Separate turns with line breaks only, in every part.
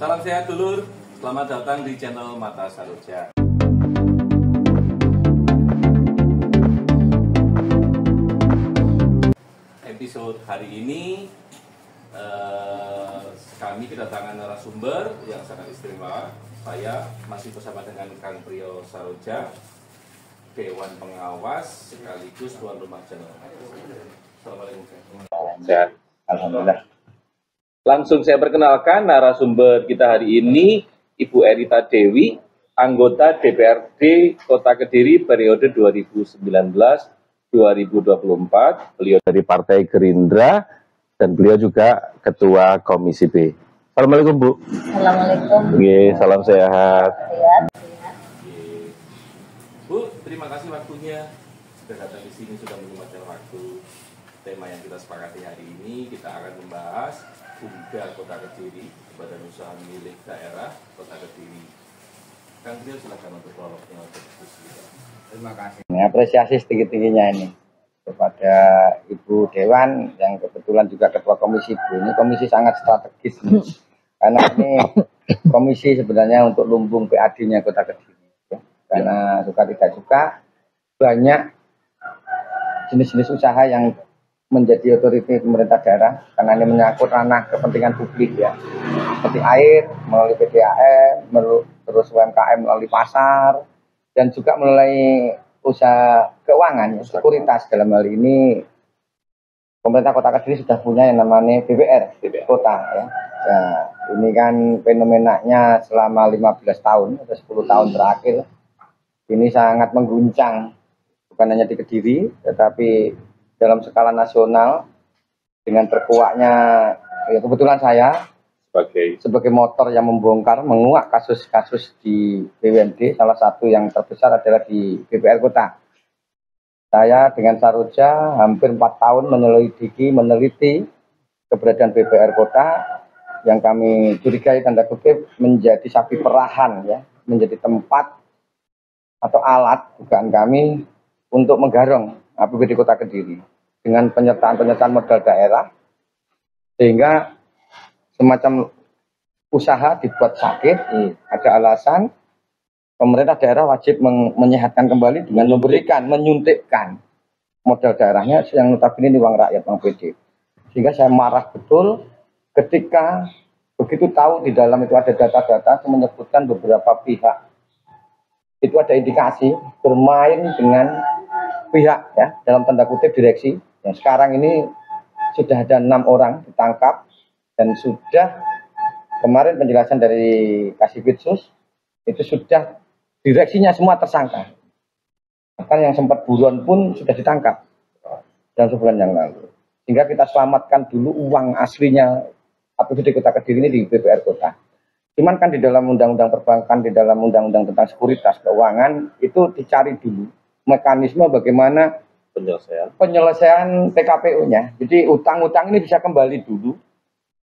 Salam sehat dulur, selamat datang di channel Mata Saroja. Episode hari ini kami kedatangan narasumber yang sangat istimewa. Saya masih bersama dengan Kang Priyo Saroja, Dewan Pengawas sekaligus tuan rumah channel. Assalamualaikum.
Sehat, alhamdulillah.
Langsung saya perkenalkan narasumber kita hari ini, Ibu Erita Dewi, anggota DPRD Kota Kediri periode 2019-2024. Beliau dari Partai Gerindra dan beliau juga Ketua Komisi B. Assalamualaikum Bu.
Assalamualaikum.
Oke, salam sehat.
Sehat.
Bu, terima kasih waktunya sudah datang di sini, sudah menyempatkan waktu. Tema yang kita sepakati hari ini kita akan membahas Bumda Kota Kediri, badan usaha milik daerah Kota Kediri. Kang Priyo silakan untuk prolognya untuk diskusi kita.
Terima kasih. Apresiasi setinggi-tingginya ini kepada Ibu Dewan yang kebetulan juga Ketua Komisi B. Ini komisi sangat strategis nih. Karena ini komisi sebenarnya untuk lumbung PAD-nya Kota Kediri. Ya. Karena suka tidak suka banyak jenis-jenis usaha yang menjadi otoriti pemerintah daerah karena ini menyangkut ranah kepentingan publik ya, seperti air melalui PDAM, terus UMKM melalui pasar, dan juga melalui usaha keuangan, ya, sekuritas. Dalam hal ini pemerintah Kota Kediri sudah punya yang namanya BPR Kota ya. Nah, ini kan fenomenanya selama 15 tahun atau 10 tahun terakhir ini sangat mengguncang bukan hanya di Kediri tetapi dalam skala nasional dengan terkuaknya ya kebetulan saya sebagai motor yang membongkar menguak kasus-kasus di BUMD, salah satu yang terbesar adalah di BPR Kota. Saya dengan Saroja hampir 4 tahun meneliti keberadaan BPR Kota yang kami curigai tanda kutip menjadi sapi perahan ya, menjadi tempat atau alat dugaan kami untuk menggarong APBD Kota Kediri dengan penyertaan modal daerah sehingga semacam usaha dibuat sakit. Ada alasan pemerintah daerah wajib menyehatkan kembali dengan menyuntikkan modal daerahnya yang notabene ini uang rakyat, uang PD. Sehingga saya marah betul ketika begitu tahu di dalam itu ada data-data yang menyebutkan beberapa pihak itu ada indikasi bermain dengan pihak ya dalam tanda kutip direksi. Yang sekarang ini sudah ada 6 orang ditangkap dan sudah kemarin penjelasan dari Kasibidsus itu sudah direksinya semua tersangka. Bahkan yang sempat buruan pun sudah ditangkap dalam sebulan yang lalu. Sehingga kita selamatkan dulu uang aslinya APBD Kota Kediri ini di BPR Kota. Cuman kan di dalam undang-undang perbankan, di dalam undang-undang tentang sekuritas keuangan itu dicari dulu mekanisme bagaimana penyelesaian PKPU-nya. Jadi utang-utang ini bisa kembali dulu.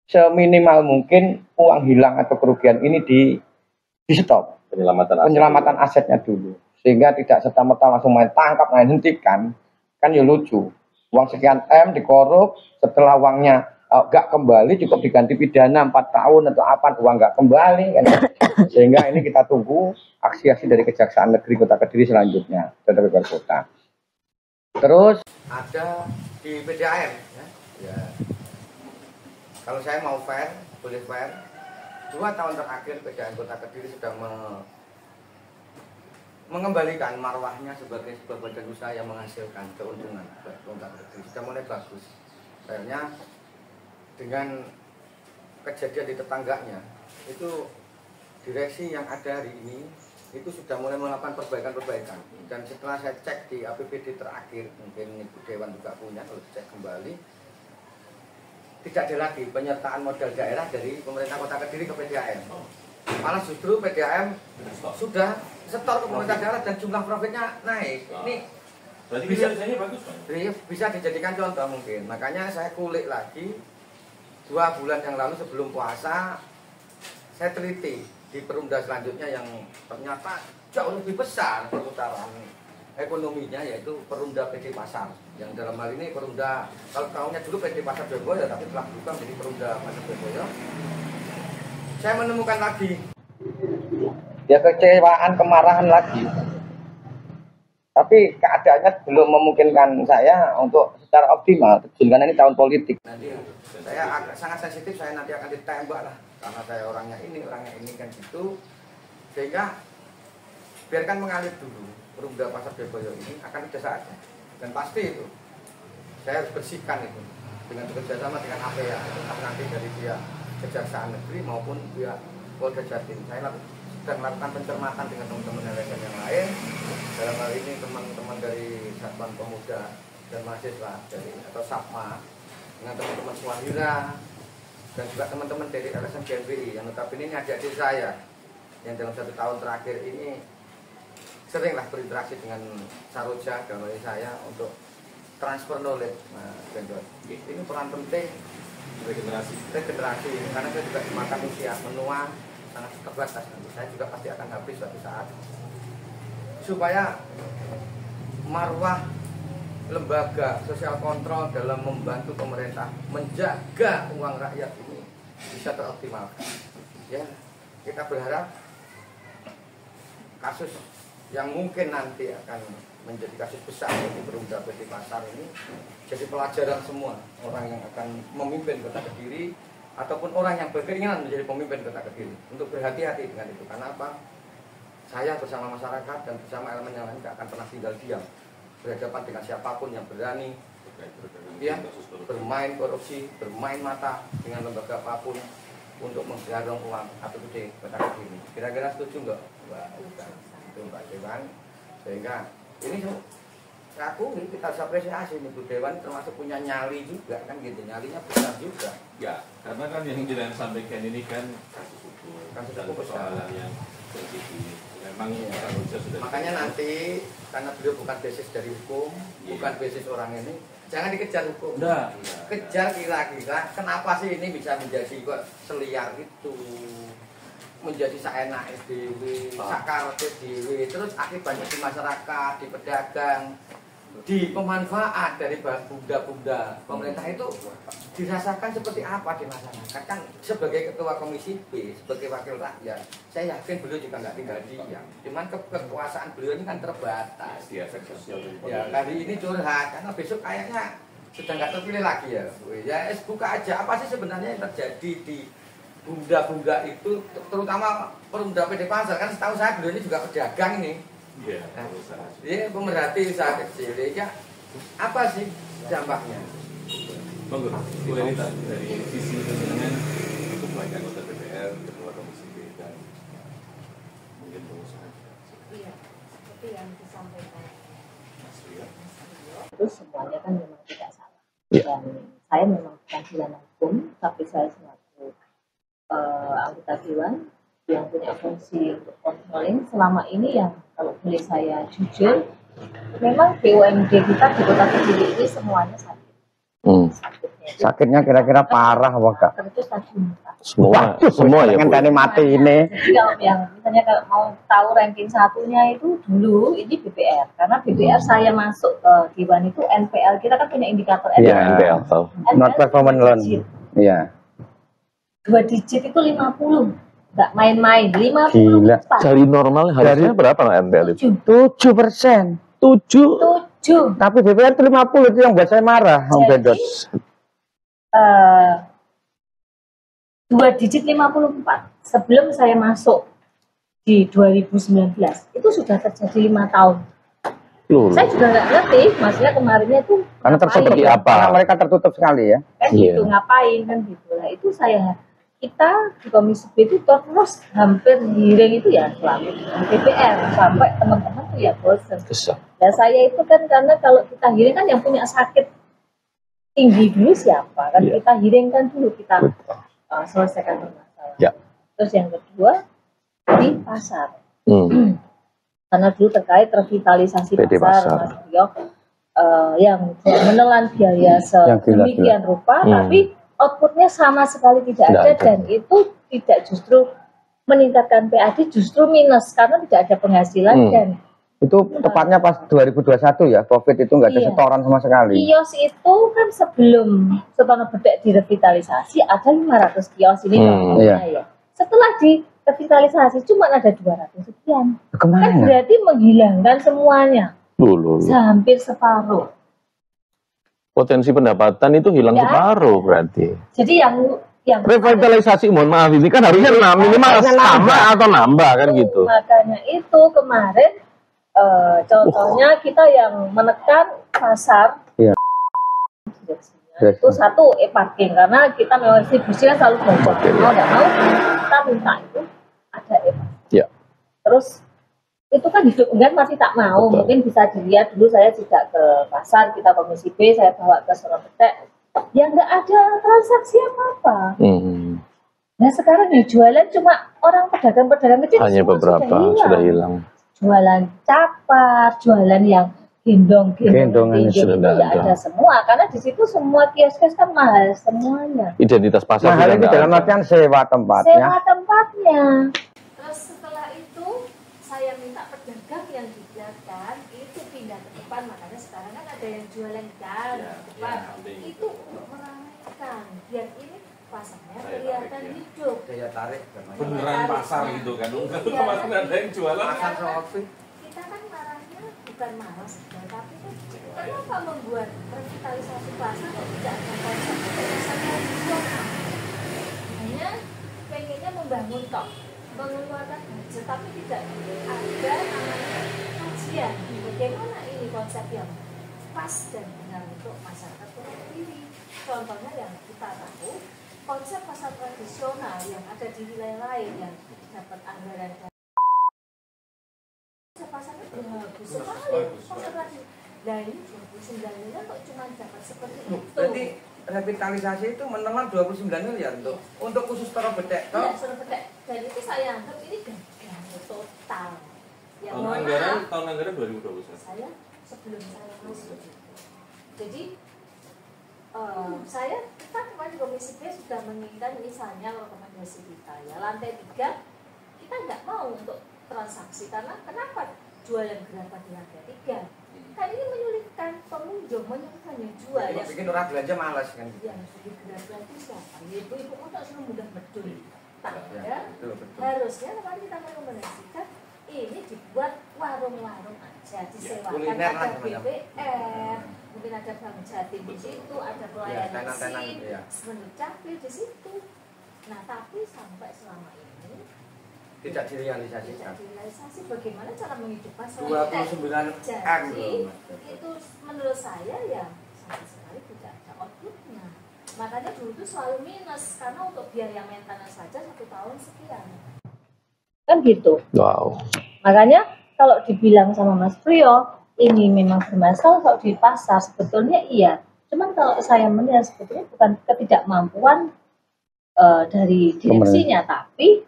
Seminimal mungkin uang hilang atau kerugian ini di stop. Penyelamatan asetnya dulu. Sehingga tidak serta-merta langsung main tangkap, main hentikan. Kan ya lucu. Uang sekian M dikorup, setelah uangnya nggak kembali cukup diganti pidana 4 tahun atau apa, uang nggak kembali kan. Sehingga ini kita tunggu aksi-aksi dari Kejaksaan Negeri Kota Kediri selanjutnya dari BPR Kota. Terus ada di PDAM ya. Ya. Kalau saya mau fair, boleh fair. 2 tahun terakhir PDAM Kota Kediri sudah mengembalikan marwahnya sebagai sebuah badan usaha yang menghasilkan keuntungan buat Kota Kediri. Sudah mulai bagus. Akhirnya dengan kejadian di tetangganya itu direksi yang ada hari ini itu sudah mulai melakukan perbaikan-perbaikan. Dan setelah saya cek di APBD terakhir, mungkin Ibu Dewan juga punya, kalau cek kembali tidak ada lagi penyertaan modal daerah dari pemerintah Kota Kediri ke PDAM. Malah justru PDAM sudah setor ke pemerintah daerah dan jumlah profitnya naik. Ini bisa dijadikan contoh mungkin. Makanya saya kulik lagi 2 bulan yang lalu sebelum puasa, saya teliti di perumda selanjutnya yang ternyata jauh lebih besar perputaran ekonominya, yaitu perumda PD Pasar. Yang dalam hal ini perumda, kalau tahunnya dulu PD Pasar Surabaya, tapi telah berubah menjadi perumda Pasar Surabaya. saya menemukan lagi ya kecewaan, kemarahan lagi. Tapi keadaannya belum memungkinkan saya untuk secara optimal, karena ini tahun politik. Nanti saya sangat sensitif, saya nanti akan ditembak lah, karena saya orangnya ini kan gitu. Sehingga biarkan mengalir dulu. Perumda Pasar Beboyo ini akan biasa saja, dan pasti itu saya harus bersihkan itu dengan bekerjasama dengan APA, nanti dari pihak Kejaksaan Negeri maupun pihak Polda Jatim. Saya sedang melakukan pencermatan dengan teman-teman LSM yang lain. Dalam hal ini teman-teman dari Satuan Pemuda dan Mahasiswa dari atau SAPMA dengan teman-teman Swahira dan juga teman-teman dari LSM GMBI yang notabene ini adik-adik saya yang dalam 1 tahun terakhir ini seringlah berinteraksi dengan Saroja dan saya untuk transfer knowledge. Nah, ini peran penting regenerasi karena saya juga dimakan usia menua sangat terbatas, nanti saya juga pasti akan habis suatu saat, supaya marwah lembaga sosial kontrol dalam membantu pemerintah menjaga uang rakyat ini bisa teroptimalkan. Ya, kita berharap kasus yang mungkin nanti akan menjadi kasus besar di Perumda PT Pasar ini jadi pelajaran semua orang yang akan memimpin Kota Kediri ataupun orang yang berkeinginan menjadi pemimpin Kota Kediri untuk berhati-hati dengan itu. Karena apa? Saya bersama masyarakat dan bersama elemen yang lain tidak akan pernah tinggal diam berhadapan dengan siapapun yang berani ya, bermain korupsi, bermain mata dengan lembaga apapun untuk menggarong uang APBD Kota Kediri. Kira-kira setuju nggak? Itu Mbak Dewan. Sehingga ini aku kita harus apresiasi nih Bu Dewan, termasuk punya nyali juga kan gitu, nyalinya besar juga.
Ya, karena kan yang kita sampaikan ini kan kasus hukum, dan persoalan yang sensitif. Memang sudah
makanya nanti karena beliau bukan basis dari hukum, bukan basis orang ini, jangan dikejar hukum. Kejar kira-kira kenapa sih ini bisa menjadi kok seliar itu, menjadi seenak SDW, sakar SDW, terus akibatnya di masyarakat, di pedagang, di pemanfaat dari bunda-bunda pemerintah itu dirasakan seperti apa di masyarakat. Kan sebagai ketua komisi B, sebagai wakil rakyat, saya yakin beliau juga nggak tinggal diam. Cuman kekuasaan beliau ini kan terbatas. Ya, kali ini curhat karena besok kayaknya sudah nggak terpilih lagi ya. Ya, buka aja apa sih sebenarnya yang terjadi di bunda-bunda itu, terutama Perumda PT Pasar. Kan setahu saya beliau ini juga pedagang ini. Iya, pemerhati usaha kecil. Ya, apa sih dampaknya?
Monggo, mulai dari sisi kesenangan untuk baik anggota DPR, ketua komisi B dan mungkin pengusaha.
Iya, seperti yang disampaikan
Mas Rio.
itu semuanya kan memang tidak salah. Dan saya memang bukan sarjana hukum, tapi saya selaku anggota dewan yang punya fungsi untuk controlling selama ini yang kalau boleh saya jujur, memang BUMD kita di Kota Kediri ini semuanya sakit.
Sakitnya kira-kira parah Kak?
Terus stadium 4.
Semua ya Bu. Mati ini.
Jadi kalau yang misalnya kalau mau tahu ranking satunya itu dulu ini BPR, karena BPR saya masuk ke Dewan itu NPL, kita kan punya indikator NPL.
Iya, NPL. Not performance loan. Iya.
2 digit itu 50. Nggak main-main, 50.
Gila.
Dari normalnya harusnya berapa nggak MPL itu?
7%. 7. Tapi BPR itu 50, itu yang buat saya marah.
Jadi 2 digit 54. Sebelum saya masuk di 2019 itu sudah terjadi 5 tahun. Saya juga nggak ngerti, maksudnya kemarinnya itu
karena tertutup apa? Karena mereka tertutup sekali ya.
Kan gitu, ngapain kan gitu. Nah itu kita di Komisi B itu terus hampir hearing itu ya selalu DPR sampai teman-teman tuh ya bosan. Ya saya itu kan karena kalau kita hearing kan yang punya sakit tinggi dulu siapa kan kita hearing kan dulu kita selesaikan masalah. Terus yang kedua di pasar. Karena dulu terkait revitalisasi pasar, Mas Rio yang menelan biaya sedemikian rupa, tapi outputnya sama sekali tidak ada dan itu tidak justru meningkatkan PAD, justru minus karena tidak ada penghasilan dan
itu tepatnya pas 2021 ya, COVID itu nggak ada setoran sama sekali.
Kios itu kan sebelum Setono Bedek direvitalisasi ada 500 kios ini ya. Setelah setelah direvitalisasi cuma ada 200 sekian. Kan
Kemana?
berarti menghilangkan semuanya.
Loh.
Hampir separuh.
Potensi pendapatan itu hilang
Ya.
separuh berarti.
Jadi yang
Revitalisasi, mohon maaf, ini kan harusnya minimal sama atau nambah kan gitu.
Makanya itu kemarin contohnya kita yang menekan pasar.
Iya.
Itu satu parking karena kita memang distribusinya selalu bocor. Mau nggak mau kita minta itu ada parking.
Ya.
Terus itu kan hidup enggan masih tak mau.
Betul.
Mungkin bisa dilihat dulu saya tidak ke pasar, kita komisi B, saya bawa ke Surabaya. Ya nggak ada transaksi apa-apa. Nah sekarang ya jualan cuma orang pedagang-pedagang kecil
Hanya
semua
beberapa sudah hilang.
Jualan capar, jualan yang gendongan
Gendongan
itu
sudah
ya
ada.
ada semua karena di situ semua kios-kios kan mahal semuanya.
Identitas pasar
Mahal
sudah
itu
nggak
dalam
ada.
artian sewa tempatnya.
Sewa tempatnya. Terus setelah itu saya minta pedagang yang di belakang itu pindah ke depan, makanya sekarang kan ada yang jualan kan
Ya,
di depan.
ya,
Itu untuk meramaikan biar ini pasarnya
Daya
kelihatan
tarik, ya.
hidup.
Daya tarik.
Beneran pasar gitu kan. Enggak
Iya.
kemarin ada yang jualan.
Pasar Sofi.
Kita kan marahnya bukan marah sebenarnya, tapi kan kenapa membuat revitalisasi pasar kok tidak ada konsep pasar tradisional? Hanya pengennya membangun tok, mengeluarkan budget, tapi tidak ada namanya kajian bagaimana ini konsep yang pas dan benar untuk masyarakat Kediri. Contohnya yang kita tahu konsep pasar tradisional yang ada di wilayah lain yang dapat anggaran dari pasarnya bagus sekali pasar tradisional. Nah ini 29 miliar kok cuma dapat seperti itu.
Berarti revitalisasi itu menelan 29 miliar untuk khusus Toro Bedek toh?
Tidak Surabaya. Dan itu saya anggap ini gagal total. Ya,
Tahun
mohon
anggaran
maaf,
tahun anggaran 2021.
saya sebelum saya masuk. Jadi saya kita kemarin di Komisi B sudah menginginkan misalnya rekomendasi kita ya lantai 3 kita nggak mau untuk transaksi karena kenapa jualan gerabah di lantai 3 kan ini menyulitkan pengunjung, menyulitkan yang jual
Jadi
yang
bikin orang belanja malas kan?
yang sudah gerabah itu siapa? Ibu-ibu tak sudah mudah betul. Tak
Ya,
ada.
betul, betul.
Harusnya kemarin kita merekomendasikan ini dibuat warung-warung aja, disewakan
kuliner lah
ada
semacam.
BPR, mungkin ada Bank Jatim di situ, ada pelayanan
tenan-tenan,
SIM,
iya.
Semenit Capil di situ. Nah tapi sampai selama ini
Tidak direalisasikan.
tidak direalisasi bagaimana cara menghidupkan
29 M.
jadi itu menurut saya ya sama sekali tidak ada outputnya. Makanya dulu itu selalu minus karena untuk biaya maintenance saja 1 tahun sekian. Kan gitu.
Wow.
Makanya kalau dibilang sama Mas Priyo ini memang bermasalah kalau di pasar sebetulnya iya. Cuman kalau saya melihat sebetulnya bukan ketidakmampuan dari direksinya, tapi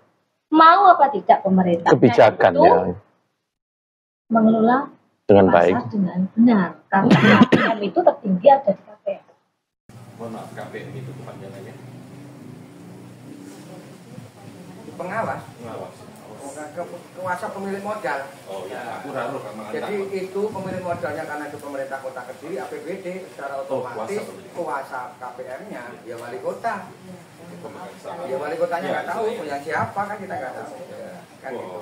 mau apa tidak pemerintah
Kebijakan
itu
ya
mengelola
dengan
pasar
baik.
dengan benar karena KPM itu tertinggi ada di KPM.
Mohon maaf, KPM itu kepanjangannya
Pengawas,
pengawas.
kuasa pemilik modal.
Oh ya, aku raruh sama
Jadi itu pemilik modalnya karena itu pemerintah kota Kediri, APBD secara otomatis kuasa KPM-nya ya wali kota. Ya wali kotanya nggak tahu punya siapa kan kita nggak tahu. Ya, kan gitu.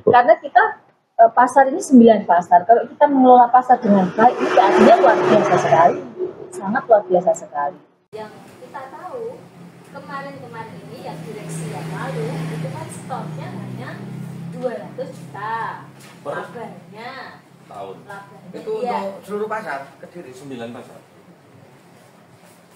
Karena kita pasar ini 9 pasar. Kalau kita mengelola pasar dengan baik itu artinya luar biasa sekali, sangat luar biasa sekali. Yang kita tahu kemarin ini yang direksi yang lalu itu kan stoknya hanya 200 juta
Per
labanya
tahun.
Itu
iya.
untuk seluruh pasar Kediri.
9 pasar.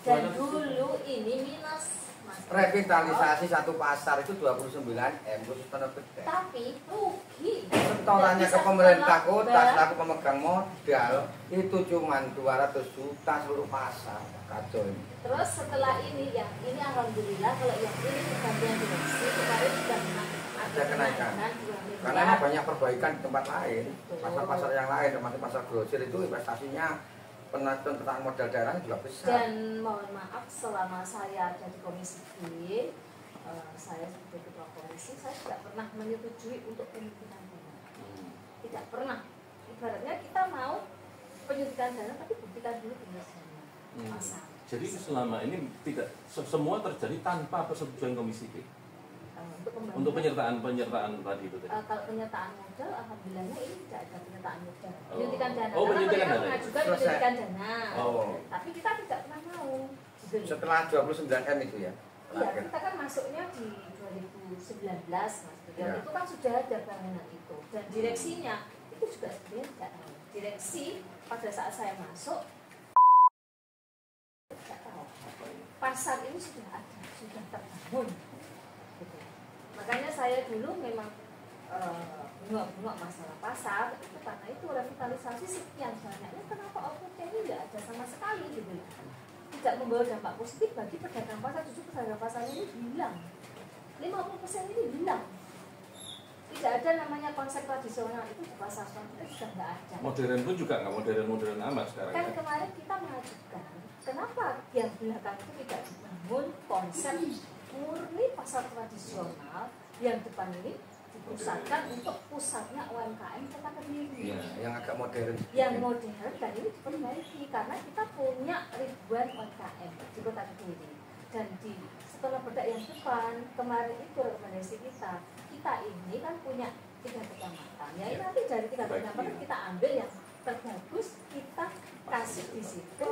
Dan dulu ini minus Mas.
Revitalisasi satu pasar itu 29 M khusus Toro Bedek.
Tapi rugi.
Setorannya ke pemerintah kota selaku pemegang modal itu cuma 200 juta seluruh pasar. Kacau ini.
Terus setelah ini yang ini alhamdulillah kalau yang ini pergantian direksi kemarin sudah
Ada kenaikan.
2
Karena ini
miliar.
banyak perbaikan di tempat lain. Pasar-pasar yang lain termasuk pasar grosir itu investasinya penataan modal daerahnya juga besar.
Dan mohon maaf selama saya ada di Komisi B, saya sebagai ketua komisi saya tidak pernah menyetujui untuk penyuntikan dana. Tidak pernah. Ibaratnya kita mau penyuntikan dana tapi buktikan dulu kinerjanya. Pasar.
Jadi selama ini tidak semua terjadi tanpa persetujuan Komisi B. Untuk penyertaan tadi itu.
Kalau penyertaan modal, alhamdulillahnya ini tidak ada penyertaan modal.
Oh.
Penyuntikan dana.
Oh, penyuntikan
Karena
dana.
mengajukan penyuntikan dana.
Oh.
Tapi kita tidak pernah mau. Gitu.
Setelah 29M itu ya.
Iya, kita kan masuknya di 2019, Mas.
Ya.
Itu kan sudah ada bangunan itu. Dan direksinya itu juga sebenarnya tidak tahu. Direksi pada saat saya masuk tidak tahu. Pasar ini sudah ada, sudah terbangun. Gitu. Makanya saya dulu memang bengok-bengok masalah pasar itu karena itu revitalisasi sekian banyaknya, kenapa outputnya ini tidak ada sama sekali gitu, tidak membawa dampak positif bagi pedagang pasar, justru pedagang pasar ini hilang, 50% ini hilang, tidak ada namanya konsep tradisional itu di pasar itu sudah nggak ada.
Modern pun juga nggak modern amat sekarang.
Kan kemarin kita mengajukan kenapa yang belakang itu tidak dibangun konsep murni pasar tradisional yang depan ini dipusatkan untuk pusatnya UMKM Kota Kediri.
Iya, yang agak modern.
Yang modern dan ini diperbaiki karena kita punya ribuan UMKM di Kota Kediri. Dan di sekolah bedak yang depan kemarin itu rekomendasi kita ini kan punya 3 kecamatan. Ya ini nanti dari 3 kecamatan kita ambil yang terbagus kita kasih di situ.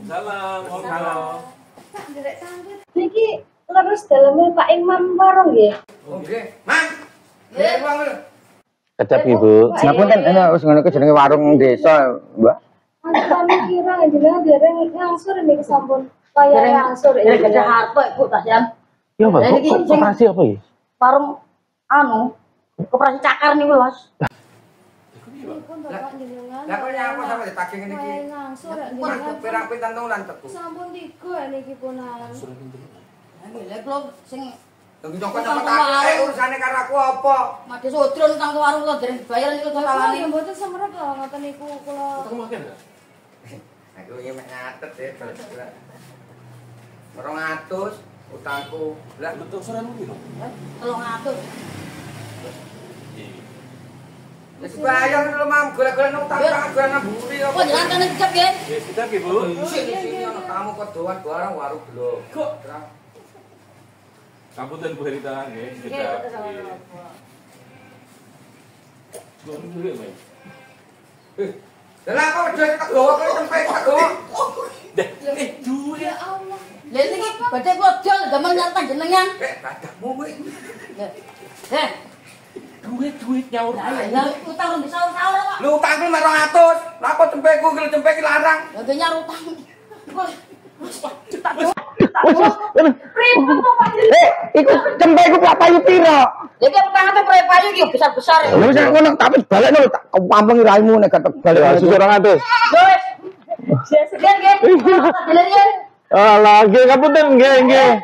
Salam, halo.
Niki terus dalamnya Pak Imam warung ya.
Oke, Mang. Ya, Bang.
Kecap Ibu.
Ngapunten wis ngono ku jenenge warung desa, Mbak.
Kami kira jenengan dereng ngangsur niki sampun kaya ngangsur
Dari kerja harta ibu tak jam.
Ya Pak, koperasi apa ya?
Warung koperasi cakar nih Mas.
Lah kok nyapa sampe ditagih ngene iki?
ngangsur
Mas pirang pinten wulan teku.
sampun 3 niki punan.
Lha kula sing
Lha nyokot-nyokot aku urusane karo aku apa?
Made sodron tang warung kula dereng bayar niku to sawangane.
Mboten semeret lho ngoten niku kula.
Kamu makan nggak?
Aku iki mek nyatet ya. 200 utangku. Lah
Betul soranmu piro?
300.
wis bayar lho Mam, golek-golek utang golek mburi
Kok jangan kene cep ya?
Yes, kita Ibu.
Sini ana tamu kok doan barang warung belum. Kok
Ngapunten Bu Herita nggih, kita. Dulu dulu, Mas.
Lah kok duit tak gowo kok sampai tak gowo.
Duit.
Ya Allah.
Lha niki badhe kula dol gamen nyantang jenengan.
Badakmu kuwi.
Duit nyaur.
Lah utang bisa sahur kok.
Lu utangku 200. Lah kok cempeku ki cempek larang.
Lah nyar utang.
Pripun kok Pak?
Iku cempek iku payu piro?
Lha iki utang ate payu iki besar-besar.
Lha wis ngono tapi balekno tak kampung raimu nek gak balik 200.
Wes. Saya segan nggih. Dilerian.
Alah, nggih kapunten nggih.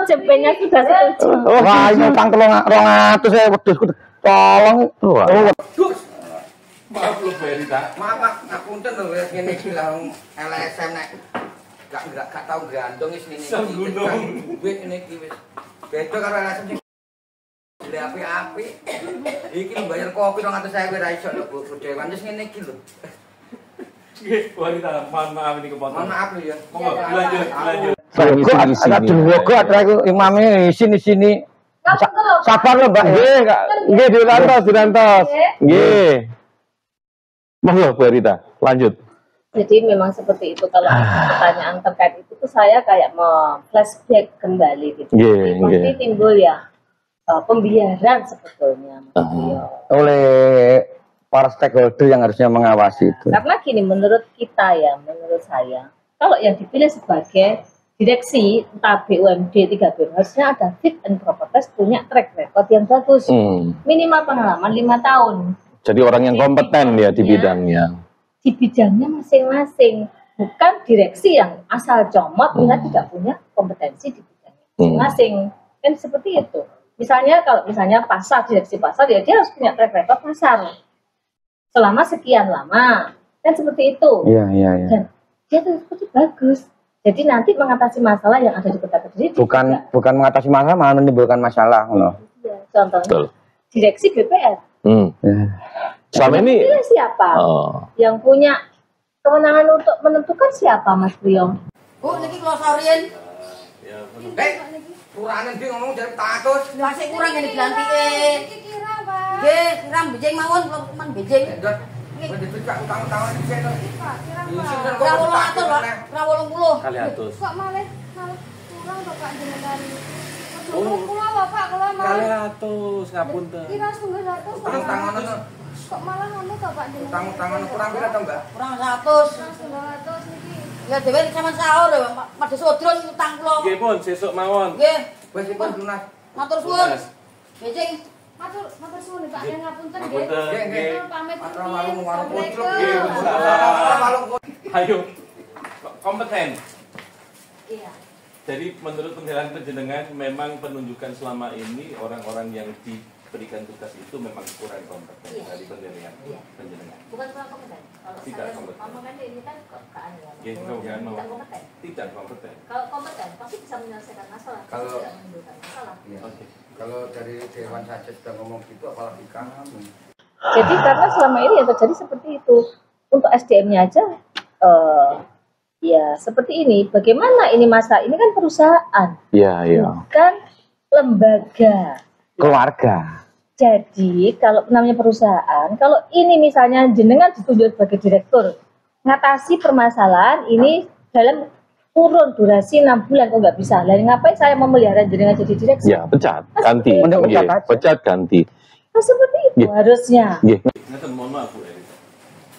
Jempenya sudah setuju.
Wah, ini utang 200 saya wedhusku tolong.
Maaf lu Bu Herita.
Maaf, ngapunten lho wis ngene iki lah LSM nek gak tau gantung wis ngene iki.
Sanggunung.
Duit ngene iki wis. Beda karo LSM sing beli api-api. Iki lho bayar kopi 200.000 ra iso lho Bu Dewan wis ngene iki lho.
Nggih, Bu Herita, mohon maaf ini kepotong.
Mohon maaf lho ya.
Monggo lanjut.
Ada denggo ada imamnya di sini. Sabar lho, Mbak. Nggih, dirantos. Nggih. Monggo Bu Herita, lanjut.
Jadi memang seperti itu kalau pertanyaan terkait itu tuh saya kayak mau flashback kembali gitu.
Nggih,
Pasti
nggih.
timbul ya pembiaran sebetulnya.
Oleh para stakeholder yang harusnya mengawasi itu.
Karena gini menurut kita ya, menurut saya kalau yang dipilih sebagai direksi entah BUMD 3 harusnya ada fit and proper test, punya track record yang bagus, minimal pengalaman 5 tahun.
Jadi orang yang kompeten ya di bidangnya.
Di bidangnya masing-masing, bukan direksi yang asal comot dia tidak punya kompetensi di bidangnya masing-masing. Kan seperti itu. Misalnya kalau misalnya pasar, direksi pasar ya dia harus punya track record pasar selama sekian lama. Kan seperti itu.
Iya.
Dan dia terbukti bagus. Jadi nanti mengatasi masalah yang ada di Kota Kediri
Bukan mengatasi masalah, malah menimbulkan masalah.
ya, contohnya
Betul.
direksi BPR.
Selama ini
Pilih siapa yang punya Kewenangan untuk menentukan siapa Mas Priyo?
Bu, niki kula saurian.
Ya, bener.
Kurangan dia ngomong dari tatus.
Lah sik kurang ngene dilantike.
Iki kira, Pak.
Nggih, siram bejeng mawon kula man bejeng.
Wis dicak utang-utangan di sini.
Pak, kira,
Isi
Pak.
kan
Ora 800, Pak. Ora 80.
Kali atus.
Kok malah kurang kok Pak jenengan.
Oh.
Kula Bapak, kula
Kali
malah
atus, ngapunten.
kira 900.
Utang-utangan
Kok malah ngono kok Pak jenengan.
utang-utangan kurang pira to, Mbak?
Kurang 100.
900 niki.
Ya dhewe sampean sahur ya, pada sodron utang kula.
Nggih pun sesuk mawon.
Nggih,
Wis ipun lunas.
matur suwun.
Lunas.
Bejeng.
Matur suwun Pak, yen ngapunten nggih.
Ngapunten, nggih.
Pamit
Matra
nggih.
warung kucluk.
Assalamualaikum.
Ayo, kompeten.
Iya.
Jadi menurut penilaian penjenengan memang penunjukan selama ini orang-orang yang diberikan tugas itu memang kurang kompeten
Iya.
dari penilaian
Iya.
penjenengan.
Bukan kurang kompeten. Kalau
Tidak
saya
kompeten.
ngomong kan ini kan keanehan.
Ya, keanehan,
Tidak kompeten.
Tidak kompeten.
Kalau kompeten pasti bisa menyelesaikan masalah, pasti
Kalau-
tidak menimbulkan masalah.
Iya.
Oke.
Kalau dari Dewan saja sudah ngomong gitu, apalagi kami.
Jadi karena selama ini yang terjadi seperti itu, untuk SDM-nya aja, ya seperti ini. Bagaimana ini masa? Ini kan perusahaan,
Iya, iya.
bukan lembaga.
Keluarga.
Jadi kalau namanya perusahaan, kalau ini misalnya jenengan ditunjuk sebagai direktur, ngatasi permasalahan ini dalam kurun durasi 6 bulan kok nggak bisa. Lalu ngapain saya memelihara jenengan jadi direktur?
Ya, pecat, ganti.
Mending pecat
Nggih,
aja.
pecat ganti.
Nah, seperti itu
Iya.
harusnya.
Nggih.
Ngeten mohon maaf Bu Erika.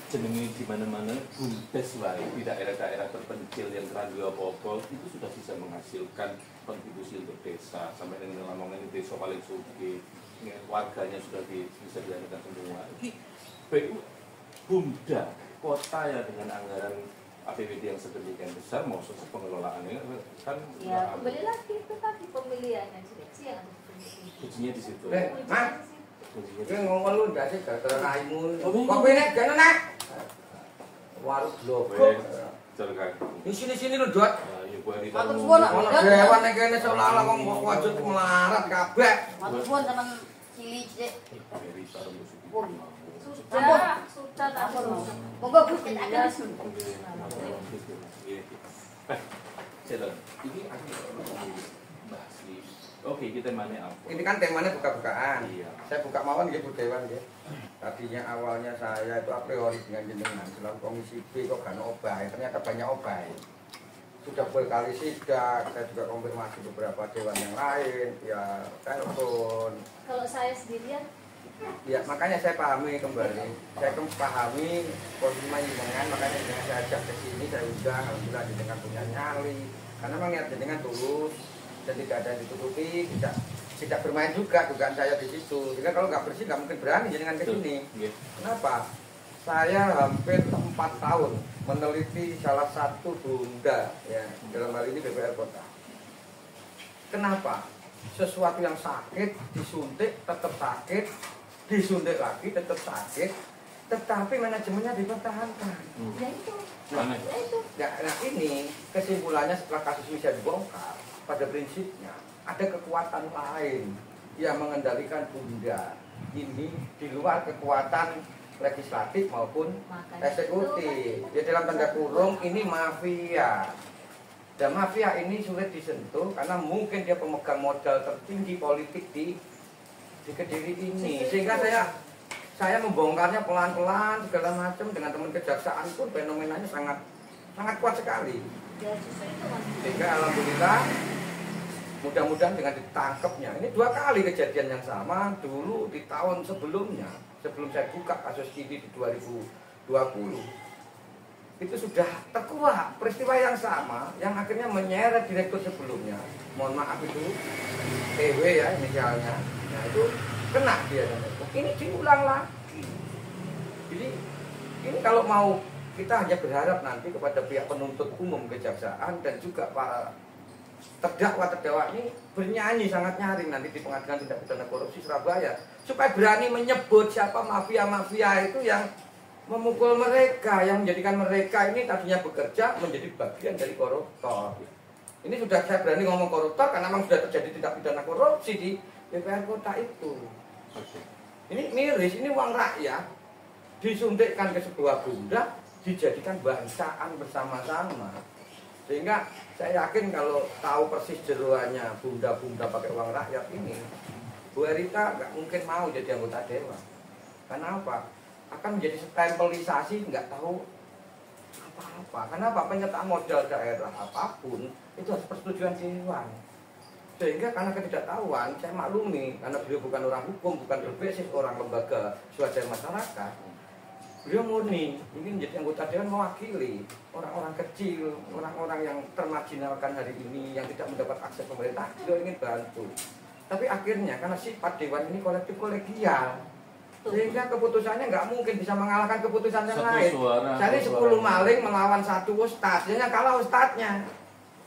Jenenge di mana-mana bumdes wae di daerah-daerah terpencil yang terlalu apa-apa itu sudah bisa menghasilkan kontribusi untuk desa. Sampai dengan Lamongan ini desa paling sugih, warganya sudah bisa dilakukan semua. Ini BU Bumda kota ya dengan anggaran APBD yang sedemikian besar, mau sukses pengelolaannya kan
Ya kembali lagi itu tadi pemilihan yang direksi yang ada di
kuncinya di situ.
Mas,
Kuncinya di
ini
situ.
ngomong lu enggak sih gara-gara raimu.
Oh, iya.
Kopi nek gak nek. Warung blok.
Wes, cerkan.
Di sini lu dot.
Nah, Ibu Erika.
Matur suwun, Pak.
Ono dewan nek kene seolah-olah wong kok wajib melarat kabeh.
Matur suwun sampean cilik sik.
Erika rembuk suki.
sudah tak perlu.
Monggo Gus kita akan disun.
Ini bahas di. Oke, kita mana apa?
Ini kan temanya buka-bukaan.
Iya.
Saya buka mawon nggih Bu Dewan nggih. Tadinya awalnya saya itu a priori dengan jenengan selalu komisi B kok gak ono obah, ternyata banyak obah. Sudah berkali sidak, saya juga konfirmasi beberapa dewan yang lain, ya telepon.
Kalau saya sendirian,
Ya makanya saya pahami kembali, saya pahami kondisi lingkungan, makanya dengan saya ajak ke sini, saya undang, alhamdulillah dengan punya nyali, karena memang niat dengan tulus dan tidak ada yang ditutupi, tidak bermain juga dugaan saya di situ. Sehingga kalau nggak bersih nggak mungkin berani dengan ke sini. Kenapa? Saya hampir 4 tahun meneliti salah satu bunda, ya dalam hal ini BPR Kota. Kenapa? Sesuatu yang sakit disuntik tetap sakit, disuntik lagi tetap sakit, tetapi manajemennya dipertahankan.
ya itu,
Mana?
ya itu.
Nah ini kesimpulannya setelah kasus ini bisa dibongkar, pada prinsipnya ada kekuatan lain yang mengendalikan bunda ini di luar kekuatan legislatif maupun
Makanya
eksekutif. Ya dalam tanda kurung ini mafia. Dan mafia ini sulit disentuh karena mungkin dia pemegang modal tertinggi politik di Kediri ini. Sehingga saya membongkarnya pelan-pelan segala macam dengan teman kejaksaan pun fenomenanya sangat kuat sekali.
Ya justru itu Mas.
Sehingga alhamdulillah mudah-mudahan dengan ditangkapnya. Ini 2 kali kejadian yang sama dulu di tahun sebelumnya. Sebelum saya buka kasus ini di 2020. Itu sudah terkuak peristiwa yang sama yang akhirnya menyeret direktur sebelumnya. Mohon maaf itu TW ya misalnya. Nah itu kena dia. Ini diulang lagi. Jadi ini kalau mau kita hanya berharap nanti kepada pihak penuntut umum kejaksaan dan juga para terdakwa ini bernyanyi sangat nyaring nanti di pengadilan tindak pidana korupsi Surabaya supaya berani menyebut siapa mafia-mafia itu yang memukul mereka, yang menjadikan mereka ini tadinya bekerja menjadi bagian dari koruptor. Ini sudah saya berani ngomong koruptor karena memang sudah terjadi tindak pidana korupsi di BPR Kota itu. Ini miris, ini uang rakyat disuntikkan ke sebuah bunda dijadikan bangsaan bersama-sama. Sehingga saya yakin kalau tahu persis jeroannya bunda-bunda pakai uang rakyat ini, Bu Erita nggak mungkin mau jadi anggota dewan. Karena apa? Akan menjadi stempelisasi, nggak tahu apa-apa. Karena apa? Penyertaan modal daerah apapun itu harus persetujuan dewan. Sehingga karena ketidaktahuan, saya maklumi karena beliau bukan orang hukum, bukan berbasis orang lembaga swadaya masyarakat. Beliau murni ingin menjadi anggota dewan mewakili orang-orang kecil, orang-orang yang termarginalkan hari ini, yang tidak mendapat akses pemerintah. Beliau ingin bantu. Tapi akhirnya karena sifat dewan ini kolektif kolegial, sehingga keputusannya nggak mungkin bisa mengalahkan keputusan yang lain. Jadi 10 maling melawan 1 ustadz, jadinya kalah ustadznya.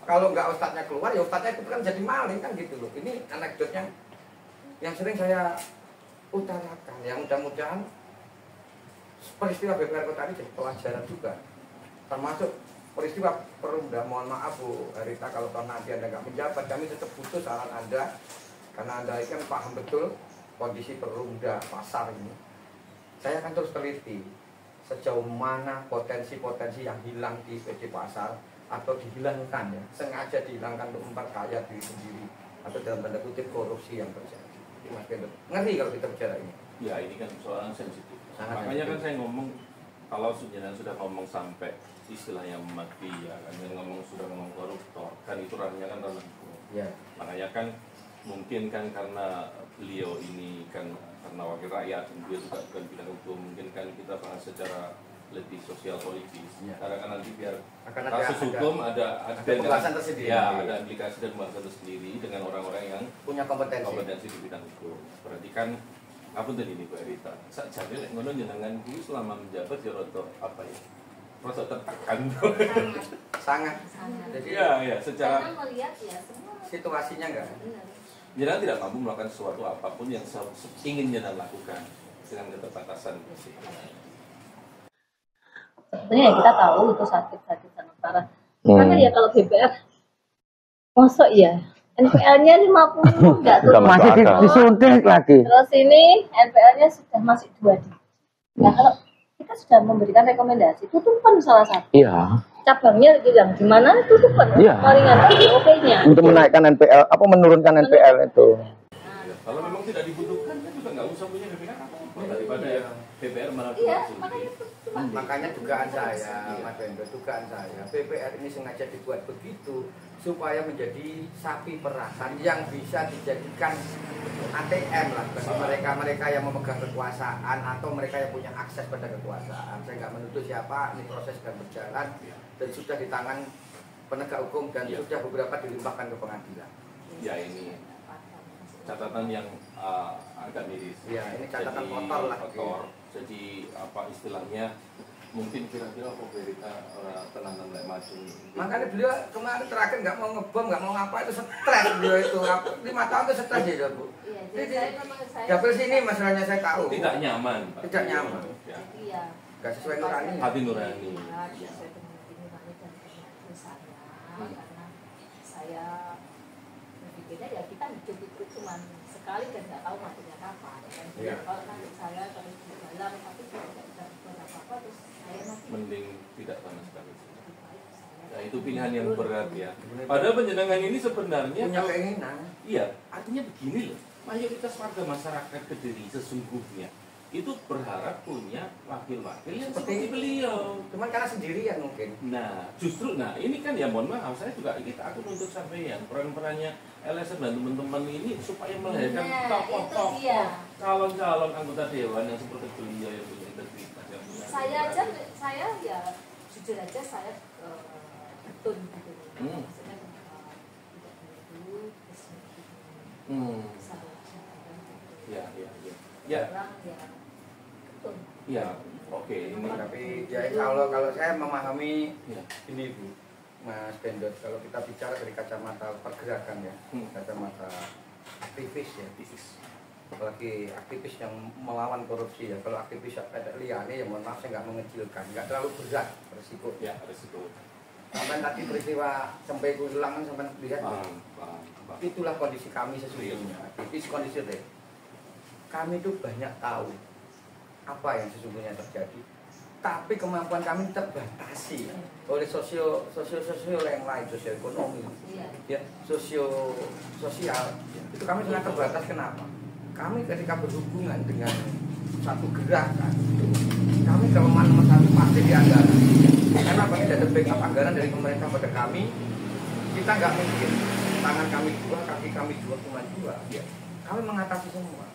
Kalau nggak ustadznya keluar, ya ustadznya itu kan jadi maling kan gitu loh. Ini anekdotnya yang sering saya utarakan. Yang mudah-mudahan peristiwa BPR Kota ini jadi pelajaran juga. Termasuk peristiwa Perumda. Mohon maaf Bu Erita kalau nanti Anda nggak menjabat, kami tetap butuh saran Anda. Karena Anda kan paham betul kondisi Perumda pasar ini. Saya akan terus teliti sejauh mana potensi-potensi yang hilang di PD Pasar atau dihilangkan ya, sengaja dihilangkan untuk memperkaya diri sendiri atau dalam tanda kutip korupsi yang terjadi. Mas Bendo, ngeri kalau kita bicara ini.
Ya ini kan soal sensitif.
Sangat
Makanya kan
sensitif.
saya ngomong kalau sudah ngomong sampai istilahnya mati ya kan, sudah ngomong koruptor kan itu ranahnya kan ranah hukum.
Ya.
Makanya kan mungkin kan karena beliau ini kan karena wakil rakyat, dia juga bukan bidang hukum, mungkin kan kita bahas secara lebih sosial politis.
Ya.
Karena kan nanti biar
Akan
kasus hukum ada
pembahasan tersendiri.
Ya, ada implikasi dan pembahasan tersendiri dengan orang-orang yang
Punya kompetensi
di bidang hukum. Berarti kan apa tadi ini Bu Erita? Jadi lek ngono jenengan kuwi selama menjabat ya rada apa ya? Rada tertekan.
sangat.
Sangat.
Jadi
Ya, secara
Karena melihat ya semua
situasinya enggak.
benar.
jenengan tidak mampu melakukan sesuatu apapun yang ingin jenengan lakukan dengan keterbatasan.
Sebenarnya ya kita tahu itu sakit sangat parah. Karena ya kalau BPR, masuk ya NPL-nya 50 enggak tuh.
Masih disuntik lagi.
Terus ini NPL-nya sudah masih 2 digit. Nah kalau kita sudah memberikan rekomendasi, tutupan salah satu.
Iya.
Cabangnya bilang gimana tutupan,
Iya.
meringankan DOP-nya.
Untuk menaikkan NPL, apa menurunkan NPL itu.
Ya, kalau memang tidak dibutuhkan kan juga nggak usah punya BPR apa-apa daripada ya DPR malah
Iya,
konsumsi.
makanya itu
Makanya dugaan saya, Mas Bendo, dugaan saya, BPR ini sengaja dibuat begitu supaya menjadi sapi perasan yang bisa dijadikan ATM lah bagi mereka-mereka yang memegang kekuasaan atau mereka yang punya akses pada kekuasaan. Saya nggak menuduh siapa, ini proses sedang berjalan dan sudah di tangan penegak hukum dan sudah beberapa dilimpahkan ke pengadilan.
Ya ini catatan yang agak miris.
Ya, ini catatan
Jadi,
kotor lah.
kotor. Jadi apa istilahnya? Mungkin kira-kira apa berita tenanan lek maju.
Makanya beliau kemarin terakhir nggak mau ngebom, nggak mau ngapa, itu stres beliau itu. 5 tahun itu stres ya, Bu.
Iya, jadi saya memang saya
Dapil sini masalahnya saya tahu.
Tidak nyaman, Pak.
Tidak nyaman.
Ya.
iya.
Nggak sesuai nurani.
Hati nurani.
Ya, sesuai dengan hati nurani dan keinginan saya karena saya berpikirnya ya kita hidup itu cuma sekali dan nggak tahu matinya kapan kan.
Iya.
Kalau nanti saya kalau di dalam tapi tidak bisa buat apa-apa terus saya nanti
Mending tidak sama sekali.
lebih baik saya.
Nah, itu pilihan yang berat ya. Padahal penjenengan ini sebenarnya
Punya keinginan.
iya, artinya begini loh. Mayoritas warga masyarakat Kediri sesungguhnya itu berharap punya wakil-wakil yang seperti beliau.
Cuman karena sendirian mungkin.
Nah, justru ini kan ya mohon maaf saya juga aku nuntut sampeyan peran-perannya LSM dan teman-teman ini supaya melahirkan
Nah,
tokoh-tokoh
itu dia.
calon-calon anggota dewan yang seperti beliau yang punya integritas yang punya
saya ya jujur aja saya betul gitu. Maksudnya tidak menuduh terus salah
ya ya ya ya
orang ya betul.
ya oke ini
Tapi ya kalau saya memahami
ya
ini Bu, Mas Bendot, kalau kita bicara dari kacamata pergerakan ya, kacamata aktivis ya,
aktivis
apalagi aktivis yang melawan korupsi ya. Kalau aktivis ada liane ya mohon maaf saya nggak mengecilkan, nggak terlalu berat resiko.
ya resiko
Sampai tadi peristiwa sampai ulangan sampai lihat ya.
paham.
Itulah kondisi kami sesungguhnya. Aktivis kondisi real. Kami itu banyak tahu apa yang sesungguhnya terjadi. tapi kemampuan kami terbatasi oleh sosio yang lain, sosioekonomi, ya, sosial. Itu kami sangat terbatas. Kenapa? Kami ketika berhubungan dengan satu gerakan, kami kelemahan nomor satu pasti di anggaran. Karena apa? Tidak ada backup anggaran dari pemerintah pada kami. Kita nggak mungkin tangan kami dua, kaki kami dua, cuma dua. Ya. Kami mengatasi semua.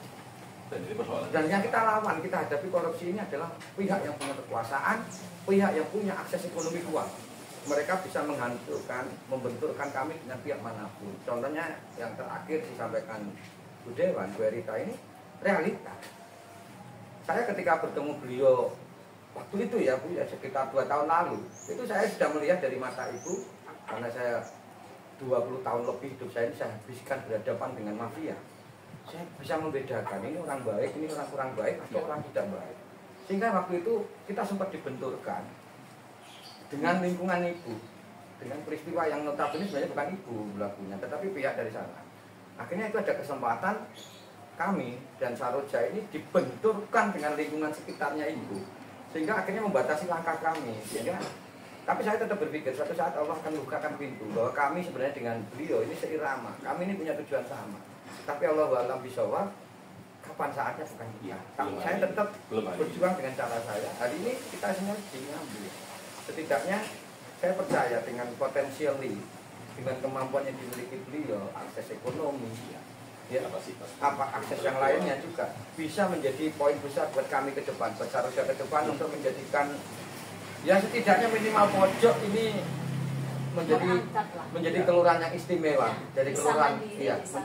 Dan yang kita lawan, kita hadapi korupsi ini adalah pihak yang punya kekuasaan, pihak yang punya akses ekonomi kuat. Mereka bisa menghancurkan, membenturkan kami dengan pihak manapun. Contohnya yang terakhir disampaikan Bu Dewan, Bu Erita ini realita. Saya ketika bertemu beliau waktu itu ya Bu, ya sekitar 2 tahun lalu, itu saya sudah melihat dari mata Ibu, karena saya 20 tahun lebih hidup saya ini saya habiskan berhadapan dengan mafia. Saya bisa membedakan ini orang baik, ini orang kurang baik, atau orang tidak baik. Sehingga waktu itu kita sempat dibenturkan dengan lingkungan Ibu, dengan peristiwa yang notabene sebenarnya bukan Ibu pelakunya, tetapi pihak dari sana. Akhirnya itu ada kesempatan kami dan Saroja ini dibenturkan dengan lingkungan sekitarnya Ibu, sehingga akhirnya membatasi langkah kami. Sehingga, tapi saya tetap berpikir suatu saat Allah akan bukakan pintu bahwa kami sebenarnya dengan beliau ini seirama, kami ini punya tujuan sama. Tapi Allah wa'alam bisawab, kapan saatnya bukan kita. Tapi saya tetap berjuang dengan cara saya. Hari ini kita semua diambil. Setidaknya saya percaya dengan potensial dengan kemampuan yang dimiliki beliau, akses ekonomi, ya, apa akses yang lainnya juga bisa menjadi poin besar buat kami ke depan, buat Saroja ke depan untuk menjadikan ya setidaknya minimal pojok ini menjadi kelurahan yang istimewa, dari kelurahan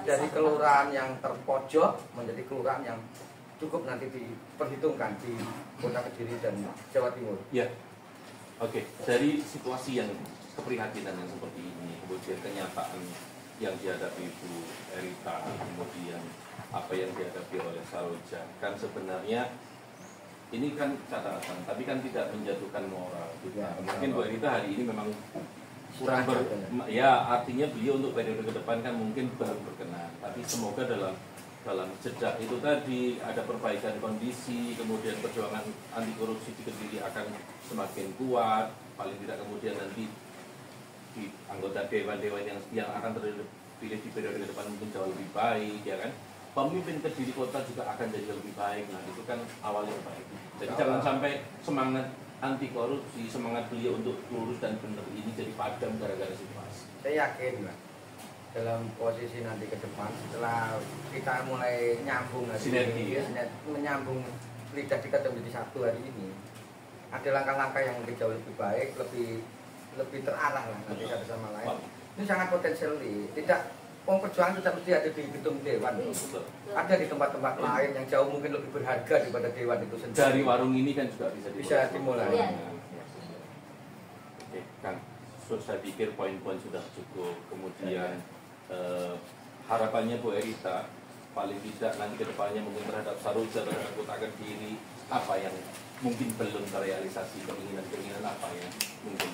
dari kelurahan yang terpojok menjadi kelurahan yang cukup nanti diperhitungkan di Kota Kediri dan Jawa Timur.
Ya, oke. Dari situasi yang keprihatinan yang seperti ini, kemudian kenyataan yang dihadapi Ibu Erita, kemudian apa yang dihadapi oleh Saroja, kan sebenarnya ini kan catatan, tapi kan tidak menjatuhkan moral. Ya, mungkin Bu Erita hari ini memang kurang ya artinya beliau untuk periode ke depan kan mungkin belum berkenan, tapi semoga dalam jejak itu tadi ada perbaikan kondisi, kemudian perjuangan anti korupsi di Kediri akan semakin kuat, paling tidak kemudian nanti di anggota dewan yang akan terpilih di periode ke depan mungkin jauh lebih baik, ya kan, pemimpin Kediri kota juga akan jadi lebih baik. Nah itu kan awalnya baik, jadi jangan sampai semangat anti korupsi, semangat beliau untuk lurus dan benar ini jadi padam gara-gara situasi.
Saya yakin Mbak, dalam posisi nanti ke depan setelah kita mulai nyambung
sinergi,
menyambung lidah kita menjadi satu hari ini, ada langkah-langkah yang lebih jauh lebih baik, lebih terarah lah nanti satu sama lain. Ini sangat potensial. Tidak, perjuangan tidak mesti ada di gedung dewan, ada di tempat-tempat lain yang jauh mungkin lebih berharga daripada dewan itu sendiri.
Dari warung ini kan juga bisa
dimulai.
Oke, Kang, saya pikir poin-poin sudah cukup. Kemudian harapannya Bu Erita paling tidak nanti kedepannya mungkin terhadap Saroja, terhadap Kota Kediri, apa yang mungkin belum terrealisasi, keinginan apa yang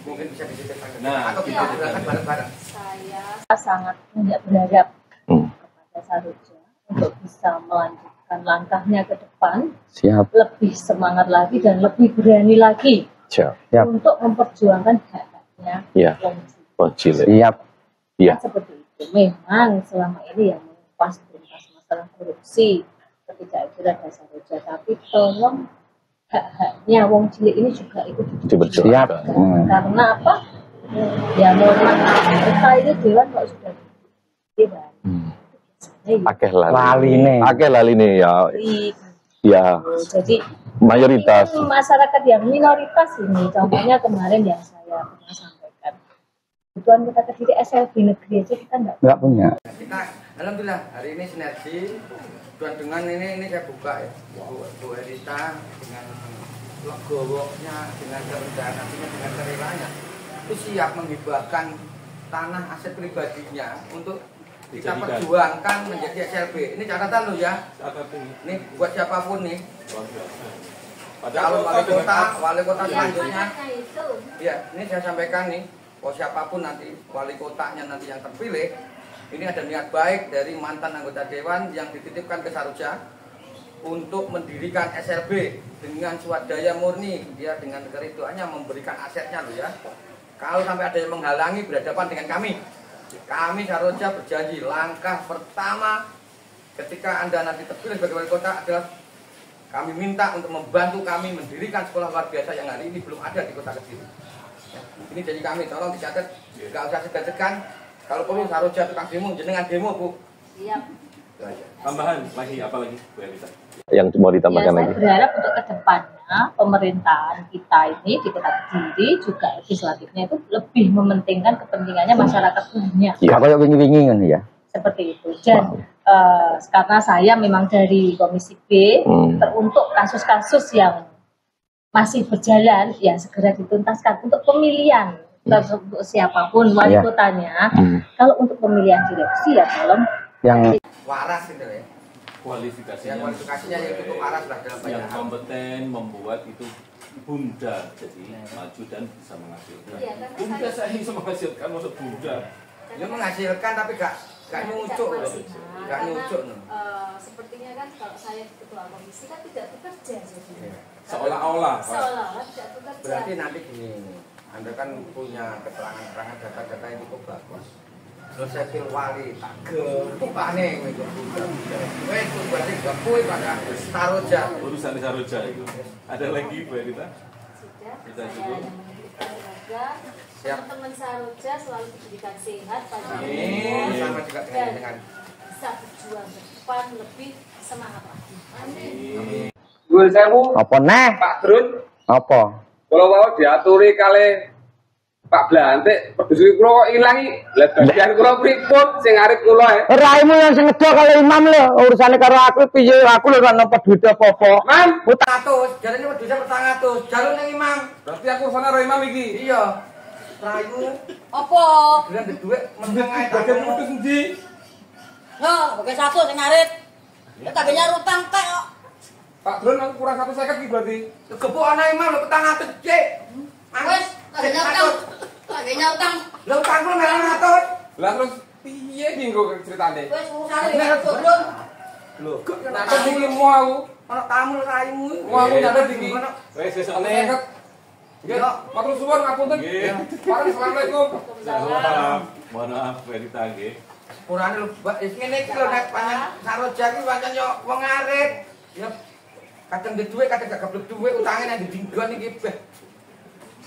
mungkin bisa diceritakan atau kita gerakan bareng-bareng.
Saya sangat tidak berharap kepada Saroja untuk bisa melanjutkan langkahnya ke depan.
Siap.
Lebih semangat lagi dan lebih berani lagi.
Siap.
Untuk memperjuangkan hak-haknya.
Ya. Siap.
Ya. Seperti itu. Memang selama ini yang mengupas masalah korupsi ketika itu ada Saroja, tapi tolong hak-haknya wong cilik ini juga ikut
diperjuangkan.
Karena apa? Ya mohon maaf, kita ini dewan kok sudah dewan.
Akeh laline ya. Ya.
Jadi
mayoritas
masyarakat yang minoritas ini, contohnya kemarin yang saya pernah sampaikan, kebutuhan Kota Kediri SLB negeri aja kita nggak
punya. Kita alhamdulillah hari ini sinergi. Dan dengan ini saya buka ya, Bu Erita dengan legowonya, dengan kerendahan hatinya, dengan kerelanya, itu siap menghibahkan tanah aset pribadinya untuk kita perjuangkan menjadi SLB. Ini catatan lo ya, ini buat siapapun nih, calon wali kota selanjutnya. Ya, ini saya sampaikan nih, kalau siapapun nanti wali kotanya nanti yang terpilih, ini ada niat baik dari mantan anggota dewan yang dititipkan ke Saroja untuk mendirikan SLB dengan swadaya murni. Dia dengan negara itu hanya memberikan asetnya loh ya. Kalau sampai ada yang menghalangi berhadapan dengan kami Saroja berjanji langkah pertama ketika Anda nanti terpilih sebagai wali kota adalah kami minta untuk membantu kami mendirikan sekolah luar biasa yang hari ini belum ada di kota kecil. Ya, ini janji kami, tolong dicatat, nggak usah segan-segan. Kalau perlu Saroja tukang demo, jenengan demo Bu.
Siap.
Tambahan lagi apa lagi Bu Elisa?
Yang mau ditambahkan
Ya, saya
lagi.
berharap untuk kedepannya pemerintahan kita ini di Kota Kediri juga legislatifnya itu lebih mementingkan kepentingannya masyarakat banyak.
Iya.
Kalau wingi-wingi kan ya.
Seperti itu. Dan karena saya memang dari Komisi B, teruntuk kasus-kasus yang masih berjalan, ya segera dituntaskan untuk pemilihan tersebut siapapun wali kotanya. Kalau untuk pemilihan direksi ya tolong
Yang waras gitu ya.
Kualifikasinya,
Ya, kualifikasinya yang cukup waras lah dalam banyak
yang
hal.
kompeten membuat itu bunda jadi maju dan bisa menghasilkan.
Iya, karena
Bunda saya bisa menghasilkan untuk bunda.
Dia menghasilkan tapi gak nyucuk loh. Gak nyucuk loh.
Sepertinya kan kalau saya ketua komisi kan tidak bekerja jadi.
Seolah-olah.
Seolah-olah tidak bekerja.
Berarti nanti gini, Anda kan punya keterangan-keterangan data-data yang cukup bagus. Terus saya pilih wali, tak aneh itu bunda. Itu berarti gak kuih pada Saroja.
Urusan Saroja itu. Ada lagi Bu Elisa?
Sudah,
Kita
saya
cukup.
hanya menitipkan keluarga
Siap.
teman-teman Saroja selalu diberikan sehat pada
Amin. Sama juga dengan
bisa berjuang ke depan lebih semangat lagi. Amin.
Nuwun sewu
apa nah?
Pak Drun,
Apa?
kula wau diaturi kalih Pak Blantik, peduli kula kok ilangi. Lah bagian kula pripun sing arep kula
Raimu yang sing ngedok kalau imam lho, urusane karo aku piye aku lho ora nampa duit apa-apa.
Man,
100, jarane wedhuse 400, jalur nang imam.
berarti aku sana karo imam iki.
Iya. Raimu
Apa?
bilang di duit meneng ae tak
Bagian
ngomong.
putus endi?
Nah, pakai satu sing ngarit. Kita tadinya rutang tek kok.
Pak Drun aku kurang 150 iki berarti.
Kebuk ana imam lho 400 cek.
Wes, tadinya rutang. Tadinya rutang.
Lho utang lu 400.
Lah terus piye iki kok ceritane?
Wes urusane ya, Drun.
Lho, kok
Nah, aku ilmu aku.
ana tamu raimu.
Wah, aku nyatet iki.
Wes
Aku
sesone.
seket. Nggih, matur suwun ngapunten.
Nggih.
Pak, assalamualaikum.
Mohon maaf Bu Elisa nggih.
Kurane lho, Mbak, ngene iki lho nek panjen Saroja iki pancen yo wong arit. Ya kadang di duit, kadang gak keblek duit, utangnya yang didinggon iki beh.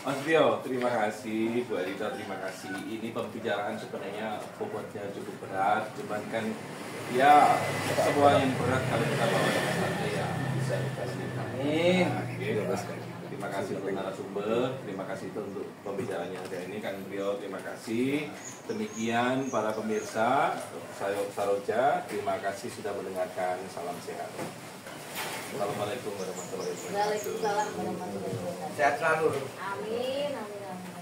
Mas Tio, terima kasih. Bu Elisa, terima kasih. Ini pembicaraan sebenarnya bobotnya cukup berat, cuman kan ya semua yang berat kalau kita bawa yang santai ya bisa kita lalui.
Amin.
Terima kasih untuk narasumber, terima kasih untuk pembicaraannya hari ini kan Trio, terima kasih. Demikian para pemirsa, saya Saroja, terima kasih sudah mendengarkan. Salam sehat. Assalamualaikum warahmatullahi wabarakatuh.
Waalaikumsalam warahmatullahi wabarakatuh.
Sehat selalu.
Amin, amin, amin.